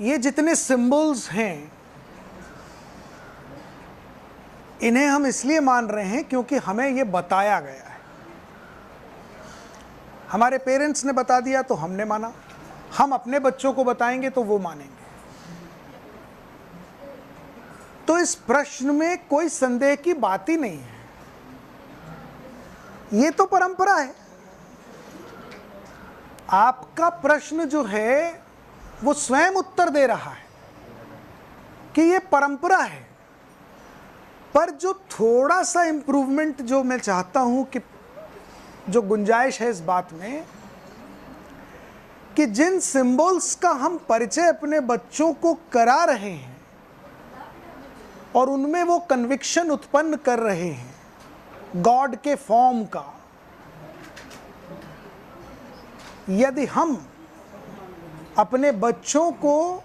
ये जितने सिंबल्स हैं इन्हें हम इसलिए मान रहे हैं क्योंकि हमें ये बताया गया है। हमारे पेरेंट्स ने बता दिया तो हमने माना, हम अपने बच्चों को बताएंगे तो वो मानेंगे। तो इस प्रश्न में कोई संदेह की बात ही नहीं है, ये तो परंपरा है। आपका प्रश्न जो है वो स्वयं उत्तर दे रहा है कि ये परंपरा है। पर जो थोड़ा सा इंप्रूवमेंट जो मैं चाहता हूं कि जो गुंजाइश है इस बात में कि जिन सिंबल्स का हम परिचय अपने बच्चों को करा रहे हैं और उनमें वो कन्विक्शन उत्पन्न कर रहे हैं गॉड के फॉर्म का, यदि हम अपने बच्चों को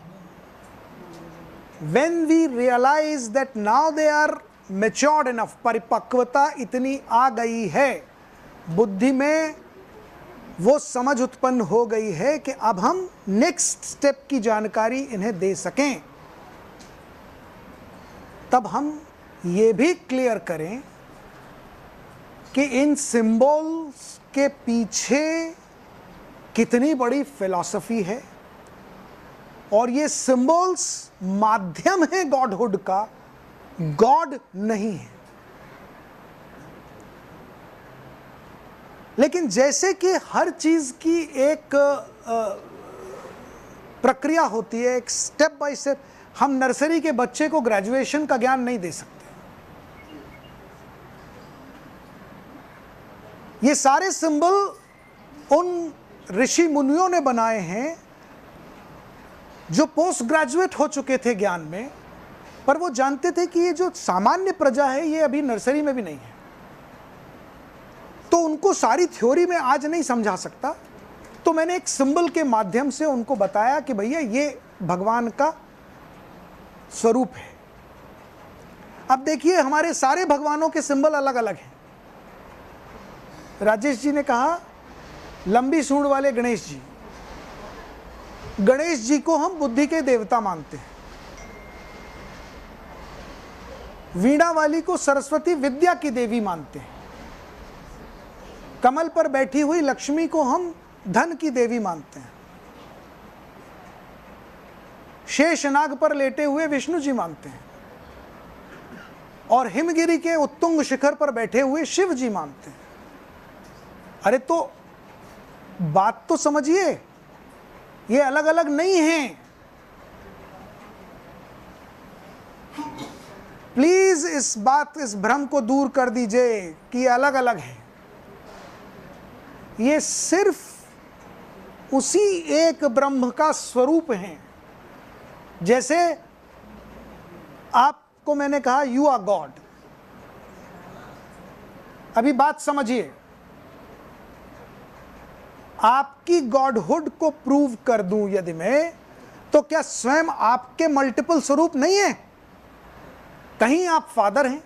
when we realize that now they are matured enough, परिपक्वता इतनी आ गई है, बुद्धि में वो समझ उत्पन्न हो गई है कि अब हम नेक्स्ट स्टेप की जानकारी इन्हें दे सकें, तब हम ये भी क्लियर करें कि इन सिंबल्स के पीछे कितनी बड़ी फिलॉसफी है और ये सिंबल्स माध्यम है गॉडहुड का, गॉड नहीं है। लेकिन जैसे कि हर चीज की एक प्रक्रिया होती है, एक स्टेप बाय स्टेप, हम नर्सरी के बच्चे को ग्रेजुएशन का ज्ञान नहीं दे सकते। ये सारे सिंबल उन ऋषि मुनियों ने बनाए हैं जो पोस्ट ग्रेजुएट हो चुके थे ज्ञान में, पर वो जानते थे कि ये जो सामान्य प्रजा है ये अभी नर्सरी में भी नहीं है, तो उनको सारी थ्योरी में आज नहीं समझा सकता। तो मैंने एक सिंबल के माध्यम से उनको बताया कि भैया ये भगवान का स्वरूप है। अब देखिए हमारे सारे भगवानों के सिंबल अलग अलग हैं। राजेश जी ने कहा लंबी सूंड वाले गणेश जी, गणेश जी को हम बुद्धि के देवता मानते हैं। वीणा वाली को सरस्वती विद्या की देवी मानते हैं। कमल पर बैठी हुई लक्ष्मी को हम धन की देवी मानते हैं। शेषनाग पर लेटे हुए विष्णु जी मानते हैं और हिमगिरी के उत्तुंग शिखर पर बैठे हुए शिव जी मानते हैं। अरे तो बात तो समझिए, ये अलग अलग नहीं हैं। प्लीज इस भ्रम को दूर कर दीजिए कि ये अलग अलग है। ये सिर्फ उसी एक ब्रह्म का स्वरूप है। जैसे आपको मैंने कहा यू आर गॉड, अभी बात समझिए, आपकी गॉडहुड को प्रूव कर दूं यदि मैं, तो क्या स्वयं आपके मल्टीपल स्वरूप नहीं है? कहीं आप फादर हैं,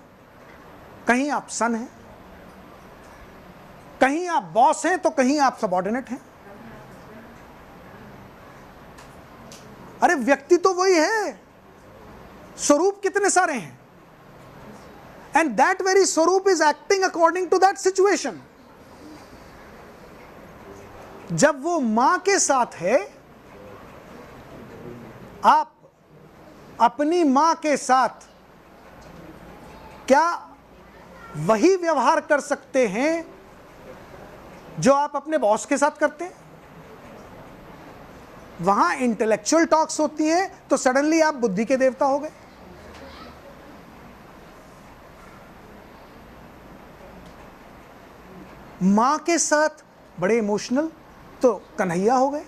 कहीं आप सन हैं, कहीं आप बॉस हैं तो कहीं आप सबऑर्डिनेट हैं। अरे व्यक्ति तो वही है, स्वरूप कितने सारे हैं, एंड दैट वेरी स्वरूप is acting according to that situation. जब वो मां के साथ है, आप अपनी मां के साथ क्या वही व्यवहार कर सकते हैं जो आप अपने बॉस के साथ करते हैं? वहां इंटेलेक्चुअल टॉक्स होती हैं तो सडनली आप बुद्धि के देवता हो गए। मां के साथ बड़े इमोशनल तो कन्हैया हो गए।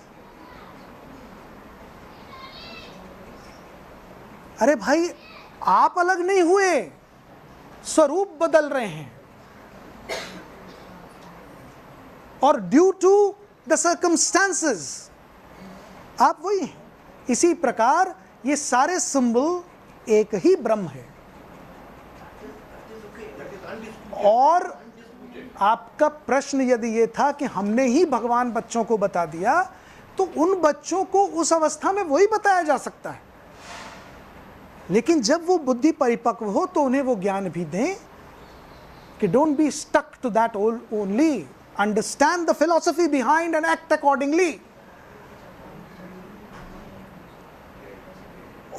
अरे भाई आप अलग नहीं हुए, स्वरूप बदल रहे हैं और ड्यू टू द सर्कमस्टांसेस आप वही हैं। इसी प्रकार ये सारे सिंबल एक ही ब्रह्म है। और आपका प्रश्न यदि ये था कि हमने ही भगवान बच्चों को बता दिया, तो उन बच्चों को उस अवस्था में वही बताया जा सकता है, लेकिन जब वो बुद्धि परिपक्व हो तो उन्हें वो ज्ञान भी दें कि don't be stuck to that only, understand the philosophy behind and act accordingly.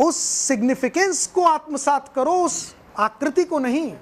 उस सिग्निफिकेंस को आत्मसात करो, उस आकृति को नहीं।